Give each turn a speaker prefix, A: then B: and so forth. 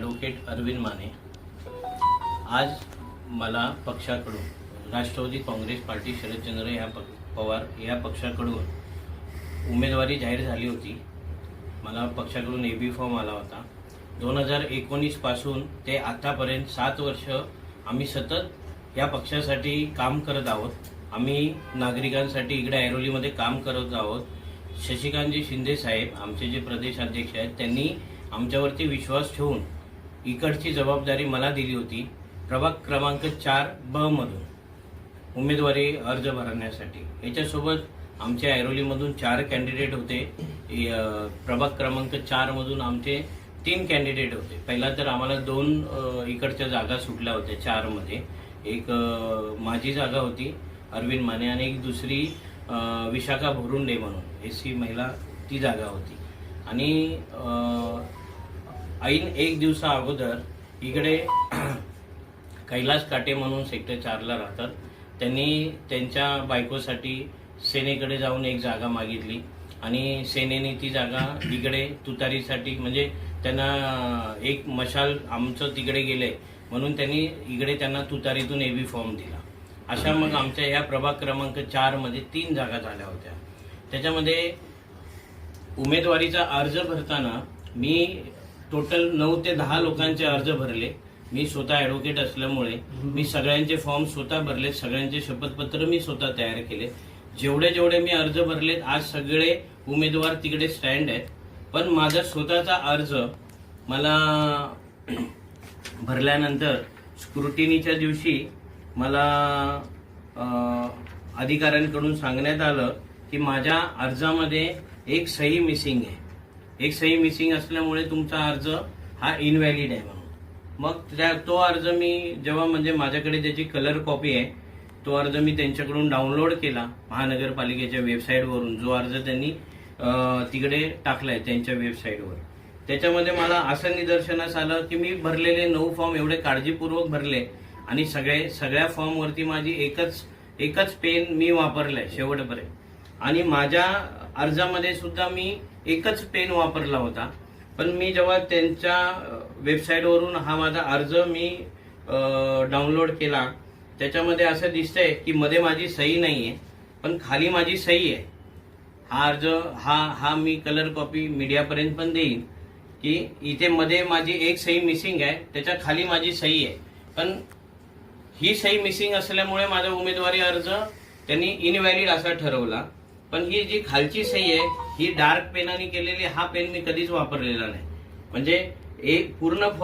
A: Advocate Arvind Mane. आज मला पक्षाकडून राष्ट्रवादी काँग्रेस पार्टी शरदचंद्र पवार या पक्षाकडून उमेदवारी जाहीर झाली होती। मला पक्षाकडून एबी फॉर्म आला होता। 2019 पासून ते आतापर्यंत 7 वर्ष आम्ही सतत या पक्षासाठी काम करत आहोत। आम्ही नागरिकांसाठी इकडे ऐरोलीमध्ये काम करत आहोत। शशिकांतजी शिंदे साहेब आमचे जे प्रदेश अध्यक्ष आहेत त्यांनी आमच्यावरती विश्वास ठेवून इकडची जबाबदारी मला दिली होती। प्रभाग क्रमांक 4B मधून उमेदवारी अर्ज भरण्यासाठी। याच्यासोबत आमच्या ऐरोलीमधून 4 कॅन्डिडेट होते। प्रभाग क्रमांक 4 मधून आमचे 3 कॅन्डिडेट होते। पहिला तर आम्हाला 2 इकडच्या जागा सुटल्या होत्या 4 मध्ये। एक माझी जागा होती अरविंद माने आणि एक दुसरी विशाखा भोरुंडे म्हणून एससी महिला ती जागा होती। आणि ऐन 1 दिवसा अगोदर इकडे कैलास काटे म्हणून सेक्टर 4ला राहतात। त्यांनी त्यांच्या बायकोसाठी सेनेकडे जाऊन एक जागा मागितली आणि सेनेने ती जागा इकडे तुतारीसाठी म्हणजे त्यांना एक मशाल आमचं तिकडे गेले म्हणून त्यांनी इकडे त्यांना तुतारीतून एबी फॉर्म दिला। अशा मग आमच्या या प्रभाग क्रमांक 4 मध्ये 3 जागा झाल्या होत्या। त्याच्यामध्ये उमेदवारीचा अर्ज भरताना मी टोटल 9 ते 10 लोकांचे अर्ज भरले। मी स्वतः ॲडव्होकेट असल्यामुळे मी सगळ्यांचे फॉर्म स्वतः भरले, सगळ्यांचे शपथपत्र मी स्वतः तयार केले। जेवढे मी अर्ज भरलेत आज सगळे उमेदवार तिकडे स्टँड आहेत। पण माझा स्वतःचा अर्ज मला भरल्यानंतर स्क्रुटिनीच्या दिवशी मला अधिकाऱ्यांकडून सांगण्यात आलं की माझ्या अर्जामध्ये एक सही मिसिंग आहे। एक सही मिसिंग असल्यामुळे तुमचा अर्ज हा इनव्हॅलिड आहे म्हणून। मग तो अर्ज मी जेव्हा म्हणजे माझ्याकडे त्याची कलर कॉपी आहे, तो अर्ज मी त्यांच्याकडून डाउनलोड केला महानगरपालिकेच्या वेबसाईटवरून, जो अर्ज त्यांनी तिकडे टाकलाय त्यांच्या वेबसाईटवर। त्याच्यामध्ये मला असं निदर्शनास आलं की मी भरलेले 9 फॉर्म एवढे काळजीपूर्वक भरले आणि सगळ्या फॉर्मवरती माझी एकच पेन मी वापरलाय शेवटपर्यंत। आणि माझ्या अर्जामध्ये सुद्धा मी एकच पेन वापरला होता। पण मी जेव्हा त्यांच्या वेबसाईटवरून हा माझा अर्ज मी डाउनलोड केला, त्याच्यामध्ये असं दिसतंय की मध्ये माझी सही नाहीये पण खाली माझी सही आहे। हा अर्ज हा मी कलर कॉपी मीडियापर्यंत पण देईन की इथे मध्ये माझी एक सही मिसिंग आहे, त्याच्या खाली माझी सही आहे। पण ही सही मिसिंग असल्यामुळे माझा उमेदवारी अर्ज त्यांनी इनव्हॅलिड असा ठरवला। पण ही जी खालची सही आहे ही डार्क पेनाने केलेली, हा पेन मी कधीच वापरलेला नाही। म्हणजे एक पूर्ण फॉर्म